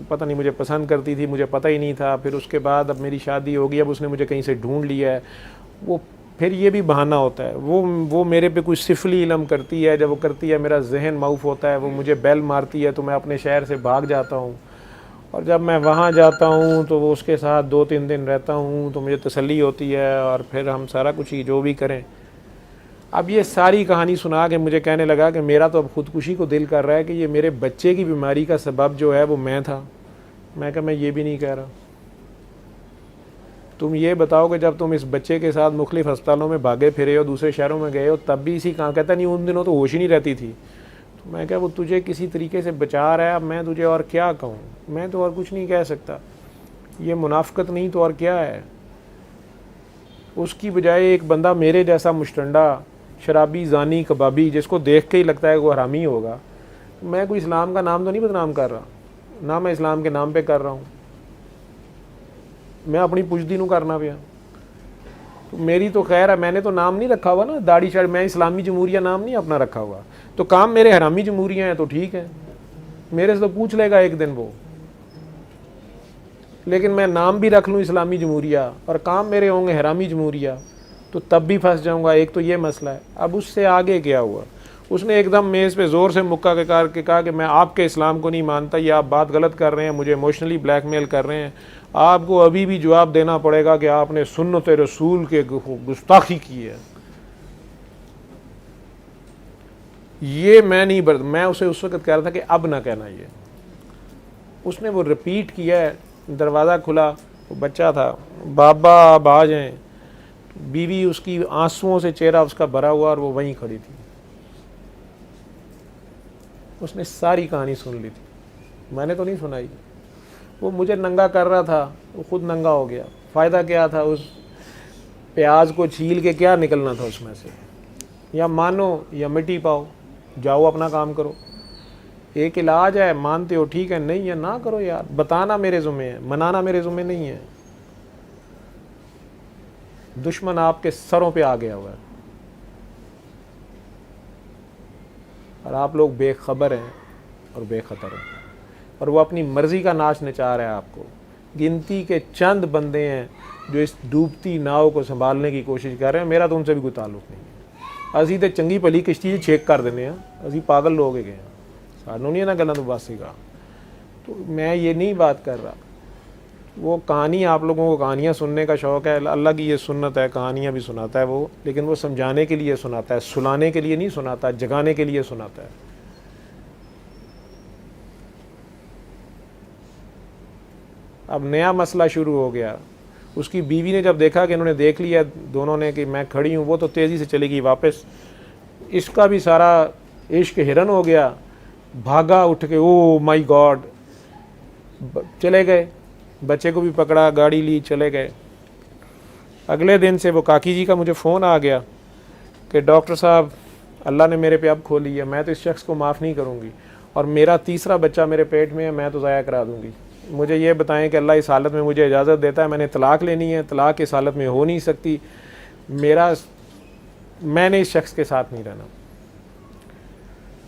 پتہ نہیں مجھے پسند کرتی تھی, مجھے پتہ ہی نہیں تھا. پھر اس کے بعد اب میری شادی ہو گئی, اب اس نے مجھے کہیں سے ڈھونڈ لیا ہے. وہ پھر یہ بھی بہانہ ہوتا ہے, وہ میرے پہ کوئی سفلی علم کرتی ہے, جب وہ کرتی ہے میرا ذہن معاف ہوتا ہے, وہ مجھے بیل مارتی ہے تو میں اپنے شہر سے بھاگ جاتا ہوں, اور جب میں وہاں جاتا ہوں تو وہ اس کے ساتھ 2-3 دن رہتا ہوں تو مجھے تسلی ہوتی ہے, اور پھر ہم سارا کچھ ہی جو بھی کریں. اب یہ ساری کہانی سنا کے مجھے کہنے لگا کہ میرا تو اب خودکشی کو دل کر رہا ہے کہ یہ میرے بچے کی بیماری کا سبب جو ہے وہ میں تھا. میں کہا میں یہ بھی نہیں کہہ رہا. تم یہ بتاؤ کہ جب تم اس بچے کے ساتھ مختلف ہسپتالوں میں بھاگے پھرے ہو, دوسرے شہروں میں گئے ہو, تب بھی اسی کام. کہتا نہیں ان دنوں تو ہوش ہی نہیں رہتی تھی. تو میں کہا وہ تجھے کسی طریقے سے بچا رہا ہے, اب میں تجھے اور کیا کہوں. میں تو اور کچھ نہیں کہہ سکتا. یہ منافقت نہیں تو اور کیا ہے. اس کی بجائے ایک بندہ میرے جیسا مشٹنڈا, شرابی, زانی, کبابی, جس کو دیکھ کے ہی لگتا ہے کہ وہ حرامی ہوگا. میں کوئی اسلام کا نام تو نہیں بدنام کر رہا, نہ میں اسلام کے نام پہ کر رہا ہوں, میں اپنی پجدی نوں کرنا پیا. تو میری تو خیر ہے, میں نے تو نام نہیں رکھا ہوا نا داڑھی شاڑ, میں اسلامی جمہوریہ نام نہیں اپنا رکھا ہوا. تو کام میرے حرامی جمہوریہ ہیں تو ٹھیک ہے, میرے سے تو پوچھ لے گا ایک دن وہ. لیکن میں نام بھی رکھ لوں اسلامی جمہوریہ اور کام میرے ہوں گے حرامی جمہوریہ, تو تب بھی پھنس جاؤں گا. ایک تو یہ مسئلہ ہے. اب اس سے آگے کیا ہوا, اس نے ایک دم میز پہ زور سے مکہ کے کہا کہ میں آپ کے اسلام کو نہیں مانتا, یہ آپ بات غلط کر رہے ہیں, مجھے ایموشنلی بلیک میل کر رہے ہیں. آپ کو ابھی بھی جواب دینا پڑے گا کہ آپ نے سنت رسول کے گستاخی کی ہے. یہ میں نہیں میں اسے اس وقت کہہ رہا تھا کہ اب نہ کہنا. یہ اس نے وہ رپیٹ کیا ہے. دروازہ کھلا, وہ بچہ تھا, بابا آپ آ جائیں. بیوی اس کی آنسوؤں سے چہرہ اس کا بھرا ہوا, اور وہ وہیں کھڑی تھی. اس نے ساری کہانی سن لی تھی, میں نے تو نہیں سنائی. وہ مجھے ننگا کر رہا تھا, وہ خود ننگا ہو گیا. فائدہ کیا تھا اس پیاز کو چھیل کے, کیا نکلنا تھا اس میں سے. یا مانو یا مٹی پاؤ, جاؤ اپنا کام کرو. ایک علاج ہے, مانتے ہو ٹھیک ہے, نہیں ہے نہ کرو یار. بتانا میرے ذمہ ہے, منانا میرے ذمہ نہیں ہے. دشمن آپ کے سروں پہ آ گیا ہوا ہے, اور آپ لوگ بے خبر ہیں اور بے خطر ہیں. اور وہ اپنی مرضی کا ناچ نچا رہا ہے آپ کو. گنتی کے چند بندے ہیں جو اس ڈوبتی ناؤ کو سنبھالنے کی کوشش کر رہے ہیں. میرا تو ان سے بھی کوئی تعلق نہیں ہے. اسی تے چنگی بھلی کشتی چھیک کر دینے ہیں, اسی پاگل لوگ گئے ہیں, سانوں نہیں نا گلاں تو بس سکا. تو میں یہ نہیں بات کر رہا. وہ کہانی, آپ لوگوں کو کہانیاں سننے کا شوق ہے, اللہ کی یہ سنت ہے, کہانیاں بھی سناتا ہے وہ, لیکن وہ سمجھانے کے لیے سناتا ہے, سلانے کے لیے نہیں سناتا, جگانے کے لیے سناتا ہے. اب نیا مسئلہ شروع ہو گیا. اس کی بیوی نے جب دیکھا کہ انہوں نے دیکھ لیا دونوں نے کہ میں کھڑی ہوں, وہ تو تیزی سے چلی گئی واپس. اس کا بھی سارا عشق ہرن ہو گیا, بھاگا اٹھ کے, او مائی گاڈ, چلے گئے. بچے کو بھی پکڑا, گاڑی لی, چلے گئے. اگلے دن سے وہ کاکی جی کا مجھے فون آ گیا کہ ڈاکٹر صاحب اللہ نے میرے پہ اب کھولی ہے, میں تو اس شخص کو معاف نہیں کروں گی, اور میرا تیسرا بچہ میرے پیٹ میں ہے, میں تو ضائع کرا دوں گی. مجھے یہ بتائیں کہ اللہ اس حالت میں مجھے اجازت دیتا ہے, میں نے طلاق لینی ہے, طلاق اس حالت میں ہو نہیں سکتی, میں نے اس شخص کے ساتھ نہیں رہنا.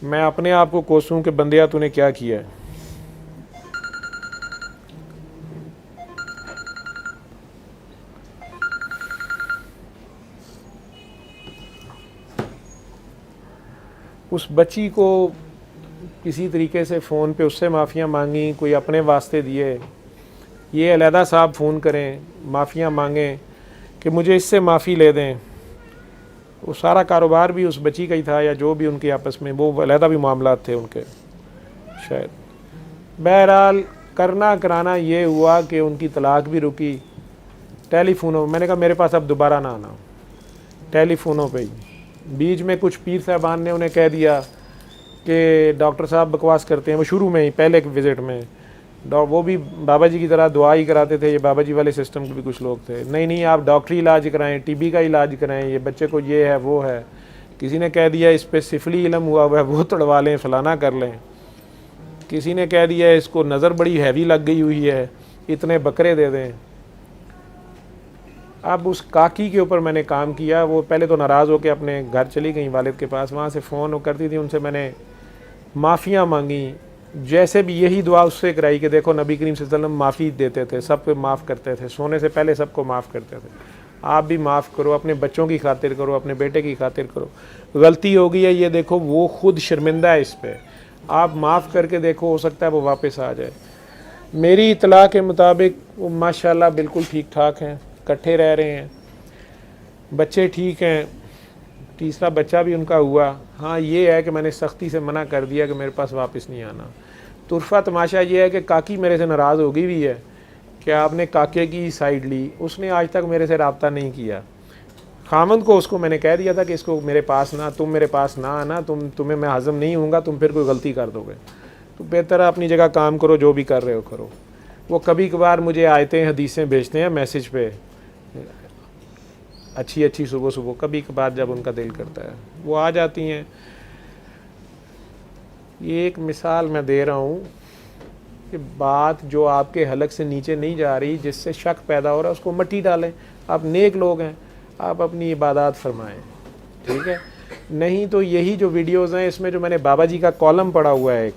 میں اپنے آپ کو کوسوں کہ بندیا تو نے کیا کیا ہے. اس بچی کو کسی طریقے سے فون پہ اس سے معافیاں مانگیں, کوئی اپنے واسطے دیے, یہ علیحدہ صاحب فون کریں, معافیاں مانگیں کہ مجھے اس سے معافی لے دیں. وہ سارا کاروبار بھی اس بچی کا ہی تھا, یا جو بھی ان کے آپس میں وہ علیحدہ بھی معاملات تھے ان کے شاید. بہرحال کرنا کرانا یہ ہوا کہ ان کی طلاق بھی رکی. ٹیلی فونوں, میں نے کہا میرے پاس اب دوبارہ نہ آنا, ٹیلی فونوں پہ ہی. بیچ میں کچھ پیر صاحبان نے انہیں کہہ دیا کہ ڈاکٹر صاحب بکواس کرتے ہیں. وہ شروع میں ہی پہلے وزٹ میں وہ بھی بابا جی کی طرح دعا ہی کراتے تھے, یہ بابا جی والے سسٹم کے بھی کچھ لوگ تھے. نہیں آپ ڈاکٹری علاج کرائیں, ٹی بی کا علاج کرائیں, یہ بچے کو یہ ہے وہ ہے. کسی نے کہہ دیا اس پہ سفلی علم ہوا ہے, وہ توڑوا لیں, فلانا کر لیں. کسی نے کہہ دیا اس کو نظر بڑی ہیوی لگ گئی ہوئی ہے, اتنے بکرے دے دیں. اب اس کاکی کے اوپر میں نے کام کیا. وہ پہلے تو ناراض ہو کے اپنے گھر چلی گئیں والد کے پاس, وہاں سے فون کرتی تھی, ان سے میں نے معافیاں مانگی. جیسے بھی یہی دعا اس سے کرائی کہ دیکھو نبی کریم صلی اللہ علیہ وسلم معافی دیتے تھے, سب کو معاف کرتے تھے, سونے سے پہلے سب کو معاف کرتے تھے. آپ بھی معاف کرو, اپنے بچوں کی خاطر کرو, اپنے بیٹے کی خاطر کرو. غلطی ہو گئی ہے, یہ دیکھو وہ خود شرمندہ ہے اس پہ, آپ معاف کر کے دیکھو, ہو سکتا ہے وہ واپس آ جائے. میری اطلاع کے مطابق وہ ماشاءاللہ بالکل ٹھیک ٹھاک ہیں, اکٹھے رہ رہے ہیں, بچے ٹھیک ہیں, تیسرا بچہ بھی ان کا ہوا. ہاں یہ ہے کہ میں نے سختی سے منع کر دیا کہ میرے پاس واپس نہیں آنا. طرفہ تماشا یہ ہے کہ کاکی میرے سے ناراض ہو گئی بھی ہے کہ آپ نے کاکے کی سائیڈ لی. اس نے آج تک میرے سے رابطہ نہیں کیا. خامند کو اس کو میں نے کہہ دیا تھا کہ اس کو میرے پاس نہ, تم میرے پاس نہ آنا, تمہیں میں ہضم نہیں ہوں گا, تم پھر کوئی غلطی کر دو گے, تو بہتر ہے اپنی جگہ کام کرو, جو بھی کر رہے ہو کرو. وہ کبھی کبھار مجھے آیتیں حدیثیں بھیجتے ہیں میسج پہ, اچھی صبح کبھی کبھار جب ان کا دل کرتا ہے وہ آ جاتی ہیں. یہ ایک مثال میں دے رہا ہوں کہ بات جو آپ کے حلق سے نیچے نہیں جا رہی, جس سے شک پیدا ہو رہا ہے, اس کو مٹی ڈالیں. آپ نیک لوگ ہیں, آپ اپنی عبادات فرمائیں, ٹھیک ہے. نہیں تو یہی جو ویڈیوز ہیں اس میں جو میں نے بابا جی کا کالم پڑھا ہوا ہے, ایک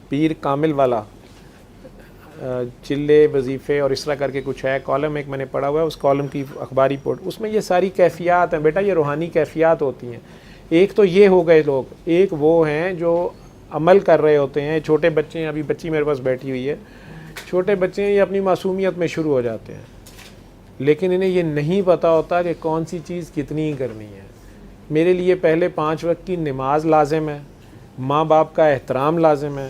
پیر کامل والا, چلے وظیفے اور اس طرح کر کے کچھ ہے کالم, ایک میں نے پڑھا ہوا ہے, اس کالم کی اخباری پورٹ, اس میں یہ ساری کیفیات ہیں. بیٹا یہ روحانی کیفیات ہوتی ہیں. ایک تو یہ ہو گئے لوگ, ایک وہ ہیں جو عمل کر رہے ہوتے ہیں. چھوٹے بچے ہیں, ابھی بچی میرے پاس بیٹھی ہوئی ہے, چھوٹے بچے ہیں, یہ اپنی معصومیت میں شروع ہو جاتے ہیں, لیکن انہیں یہ نہیں پتہ ہوتا کہ کون سی چیز کتنی کرنی ہے. میرے لیے پہلے 5 وقت کی نماز لازم ہے, ماں باپ کا احترام لازم ہے,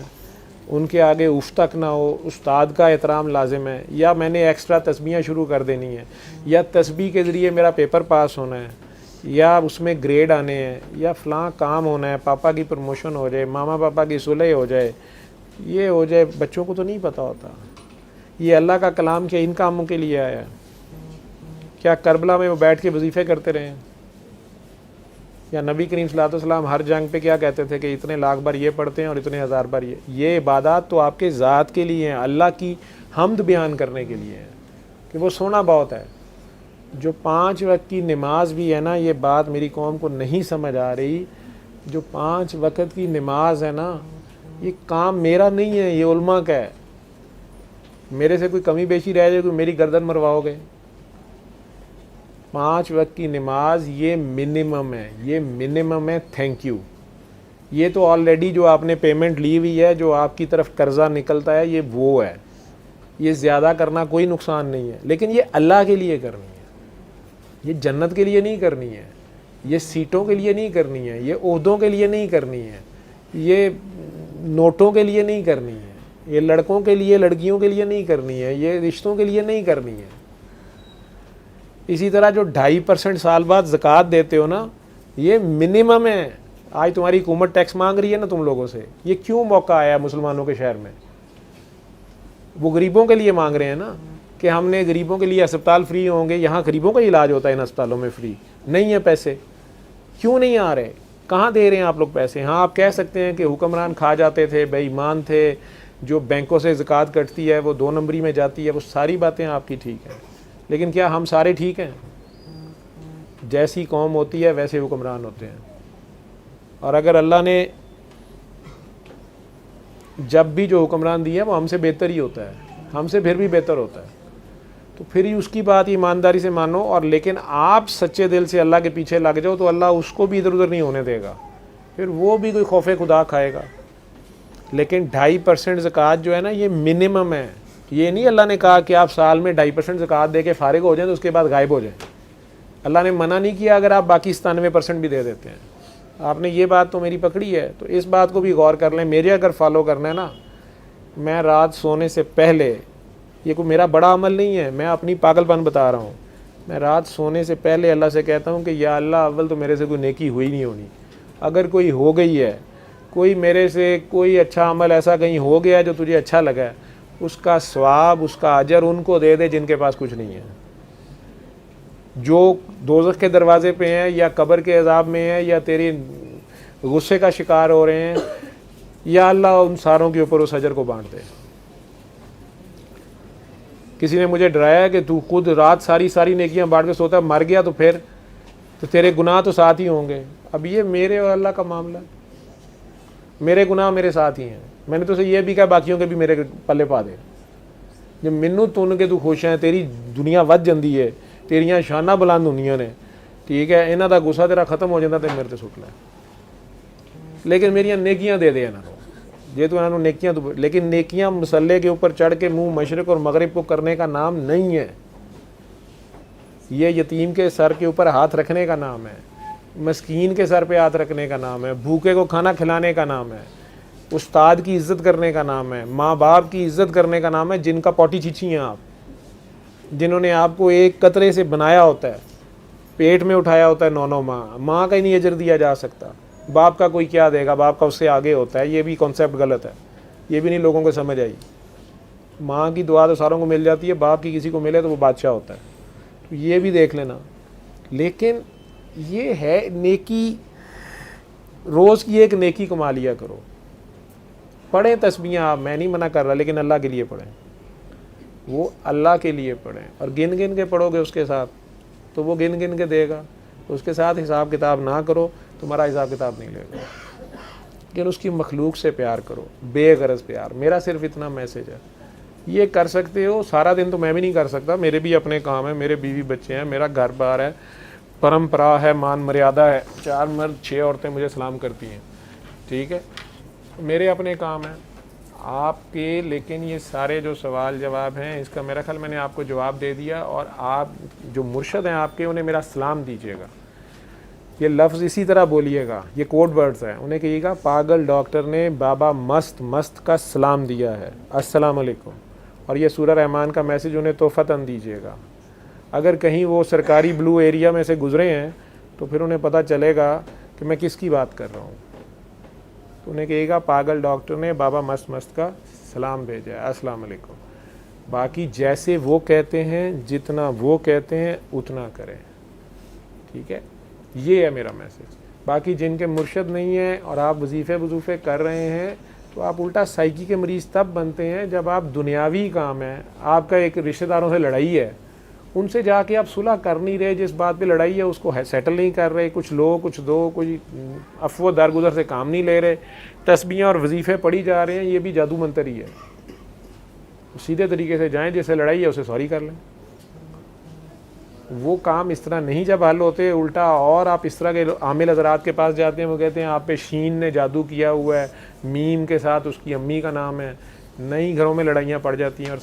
ان کے آگے اف تک نہ ہو, استاد کا احترام لازم ہے, یا میں نے ایکسٹرا تسبیحیں شروع کر دینی ہے, یا تسبیح کے ذریعے میرا پیپر پاس ہونا ہے, یا اس میں گریڈ آنے ہیں, یا فلاں کام ہونا ہے, پاپا کی پروموشن ہو جائے, ماما پاپا کی صلح ہو جائے, یہ ہو جائے. بچوں کو تو نہیں پتہ ہوتا. یہ اللہ کا کلام کیا ان کاموں کے لیے آیا ہے؟ کیا کربلا میں وہ بیٹھ کے وظیفے کرتے رہے ہیں؟ یا نبی کریم صلی اللہ علیہ وسلم ہر جنگ پہ کیا کہتے تھے کہ اتنے لاکھ بار یہ پڑھتے ہیں اور اتنے ہزار بار یہ عبادات تو آپ کے ذات کے لیے ہیں, اللہ کی حمد بیان کرنے کے لیے ہیں کہ وہ سونا بہت ہے. جو 5 وقت کی نماز بھی ہے نا, یہ بات میری قوم کو نہیں سمجھ آ رہی. جو 5 وقت کی نماز ہے نا, یہ کام میرا نہیں ہے, یہ علماء کا ہے. میرے سے کوئی کمی بیشی رہ جائے, کوئی میری گردن مرواؤ گے. 5 وقت کی نماز یہ منیمم ہے, یہ منیمم ہے. Thank you. یہ تو آلریڈی جو آپ نے پیمنٹ لی ہوئی ہے, جو آپ کی طرف قرضہ نکلتا ہے, یہ وہ ہے. یہ زیادہ کرنا کوئی نقصان نہیں ہے, لیکن یہ اللہ کے لیے کرنی ہے. یہ جنت کے لیے نہیں کرنی ہے, یہ سیٹوں کے لیے نہیں کرنی ہے, یہ عہدوں کے لیے نہیں کرنی ہے, یہ نوٹوں کے لیے نہیں کرنی ہے, یہ لڑکوں کے لیے لڑکیوں کے لیے نہیں کرنی ہے, یہ رشتوں کے لیے نہیں کرنی ہے. اسی طرح جو 2.5% سال بعد زکوٰۃ دیتے ہو نا, یہ منیمم ہے. آج تمہاری حکومت ٹیکس مانگ رہی ہے نا تم لوگوں سے, یہ کیوں موقع آیا ہے مسلمانوں کے شہر میں؟ وہ غریبوں کے لیے مانگ رہے ہیں نا, کہ ہم نے غریبوں کے لیے اسپتال فری ہوں گے. یہاں غریبوں کا علاج ہوتا ہے ان اسپتالوں میں فری. نہیں ہے پیسے, کیوں نہیں آ رہے؟ کہاں دے رہے ہیں آپ لوگ پیسے؟ ہاں آپ کہہ سکتے ہیں کہ حکمران کھا جاتے تھے, بے ایمان تھے, جو بینکوں سے زکوٰۃ کٹتی ہے وہ 2 نمبری میں جاتی ہے. وہ ساری باتیں آپ کی ٹھیک ہیں, لیکن کیا ہم سارے ٹھیک ہیں؟ جیسی قوم ہوتی ہے ویسے حکمران ہوتے ہیں. اور اگر اللہ نے جب بھی جو حکمران دیا ہے وہ ہم سے بہتر ہی ہوتا ہے, ہم سے پھر بھی بہتر ہوتا ہے, تو پھر ہی اس کی بات ایمانداری سے مانو. اور لیکن آپ سچے دل سے اللہ کے پیچھے لگ جاؤ تو اللہ اس کو بھی ادھر ادھر نہیں ہونے دے گا, پھر وہ بھی کوئی خوف خدا کھائے گا. لیکن 2.5% زکوٰۃ جو ہے نا یہ منیمم ہے. یہ نہیں اللہ نے کہا کہ آپ سال میں 2.5% زکوٰۃ دے کے فارغ ہو جائیں تو اس کے بعد غائب ہو جائیں. اللہ نے منع نہیں کیا اگر آپ باقی 97% بھی دے دیتے ہیں. آپ نے یہ بات تو میری پکڑی ہے, تو اس بات کو بھی غور کر لیں. میرے اگر فالو کرنا ہے نا, میں رات سونے سے پہلے, یہ کوئی میرا بڑا عمل نہیں ہے, میں اپنی پاگل پن بتا رہا ہوں, میں رات سونے سے پہلے اللہ سے کہتا ہوں کہ یا اللہ اول تو میرے سے کوئی نیکی ہوئی نہیں ہونی, اگر کوئی ہو گئی ہے, کوئی میرے سے کوئی اچھا عمل ایسا کہیں ہو گیا جو تجھے اچھا لگا ہے, اس کا ثواب, اس کا اجر ان کو دے دے جن کے پاس کچھ نہیں ہے, جو دوزخ کے دروازے پہ ہیں یا قبر کے عذاب میں ہیں یا تیری غصے کا شکار ہو رہے ہیں. یا اللہ ان ساروں کے اوپر اس اجر کو بانٹ دے. کسی نے مجھے ڈرایا کہ تو خود رات ساری نیکیاں بانٹ کے سوتا ہے, مر گیا تو پھر تو تیرے گناہ تو ساتھ ہی ہوں گے. اب یہ میرے اور اللہ کا معاملہ ہے, میرے گناہ میرے ساتھ ہی ہیں. میں نے تو اسے یہ بھی کہا باقیوں کے بھی میرے پلے پا دے. جب منو تن کے تو خوش ہیں, تیری دنیا ود جاندی ہے, تیریاں شانہ بلند ہونیاں نے, ٹھیک ہے, انہاں دا غصہ تیرا ختم ہو جاتا تے میرے تے سٹ لے. لیکن میریاں نیکیاں دے دے انہاں کو, یہ تو انہوں نیکیاں تو, لیکن نیکیاں مسلح کے اوپر چڑھ کے منہ مشرق اور مغرب کو کرنے کا نام نہیں ہے. یہ یتیم کے سر کے اوپر ہاتھ رکھنے کا نام ہے, مسکین کے سر پہ ہاتھ رکھنے کا نام ہے, بھوکے کو کھانا کھلانے کا نام ہے, استاد کی عزت کرنے کا نام ہے, ماں باپ کی عزت کرنے کا نام ہے, جن کا پوٹی چیچی ہیں آپ, جنہوں نے آپ کو ایک قطرے سے بنایا ہوتا ہے, پیٹ میں اٹھایا ہوتا ہے 9 ماہ. ماں کا ہی نہیں اجر دیا جا سکتا, باپ کا کوئی کیا دے گا, باپ کا اس سے آگے ہوتا ہے. یہ بھی کانسیپٹ غلط ہے, یہ بھی نہیں لوگوں کو سمجھ آئی. ماں کی دعا تو ساروں کو مل جاتی ہے, باپ کی کسی کو ملے تو وہ بادشاہ ہوتا ہے. تو یہ بھی دیکھ لینا. لیکن یہ ہے نیکی, روز کی ایک نیکی کما لیا کرو. پڑھیں تسبیحاں آپ, میں نہیں منع کر رہا, لیکن اللہ کے لیے پڑھیں, وہ اللہ کے لیے پڑھیں. اور گن گن کے پڑھو گے اس کے ساتھ تو وہ گن گن کے دے گا. اس کے ساتھ حساب کتاب نہ کرو, تمہارا حساب کتاب نہیں لے گا. لیکن اس کی مخلوق سے پیار کرو, بے غرض پیار. میرا صرف اتنا میسج ہے, یہ کر سکتے ہو. سارا دن تو میں بھی نہیں کر سکتا, میرے بھی اپنے کام ہیں, میرے بیوی بچے ہیں, میرا گھر بار ہے, پرمپرا ہے, مان مریادہ ہے, 4 مرد 6 عورتیں مجھے سلام کرتی ہیں, ٹھیک ہے, میرے اپنے کام ہیں آپ کے. لیکن یہ سارے جو سوال جواب ہیں, اس کا میرا خیال میں نے آپ کو جواب دے دیا. اور آپ جو مرشد ہیں آپ کے, انہیں میرا سلام دیجیے گا. یہ لفظ اسی طرح بولیے گا, یہ کوڈ ورڈز ہیں. انہیں کہیے گا پاگل ڈاکٹر نے بابا مست کا سلام دیا ہے, السلام علیکم. اور یہ سورہ رحمان کا میسج انہیں تحفتاً دیجیے گا. اگر کہیں وہ سرکاری بلو ایریا میں سے گزرے ہیں تو پھر انہیں پتہ چلے گا کہ میں کس کی بات کر رہا ہوں. تو انہیں کہے گا پاگل ڈاکٹر نے بابا مست کا سلام بھیجا ہے, السلام علیکم. باقی جیسے وہ کہتے ہیں, جتنا وہ کہتے ہیں اتنا کریں, ٹھیک ہے. یہ ہے میرا میسج. باقی جن کے مرشد نہیں ہیں اور آپ وظیفے کر رہے ہیں, تو آپ الٹا سائیکی کے مریض تب بنتے ہیں جب آپ دنیاوی کام ہے, آپ کا ایک رشتہ داروں سے لڑائی ہے, ان سے جا کے آپ صلح کر نہیں رہے, جس بات پہ لڑائی ہے اس کو سیٹل نہیں کر رہے, کچھ لو کچھ دو, کوئی افو درگزر سے کام نہیں لے رہے, تسبیحیں اور وظیفے پڑھی جا رہے ہیں, یہ بھی جادو منتر ہی ہے. سیدھے طریقے سے جائیں, جیسے لڑائی ہے اسے سوری کر لیں. وہ کام اس طرح نہیں جب حل ہوتے, الٹا اور آپ اس طرح کے عامل حضرات کے پاس جاتے ہیں, وہ کہتے ہیں آپ پہ شین نے جادو کیا ہوا ہے, میم کے ساتھ اس کی امی کا نام ہے, نئی گھروں میں لڑائیاں پڑ جاتی ہیں اور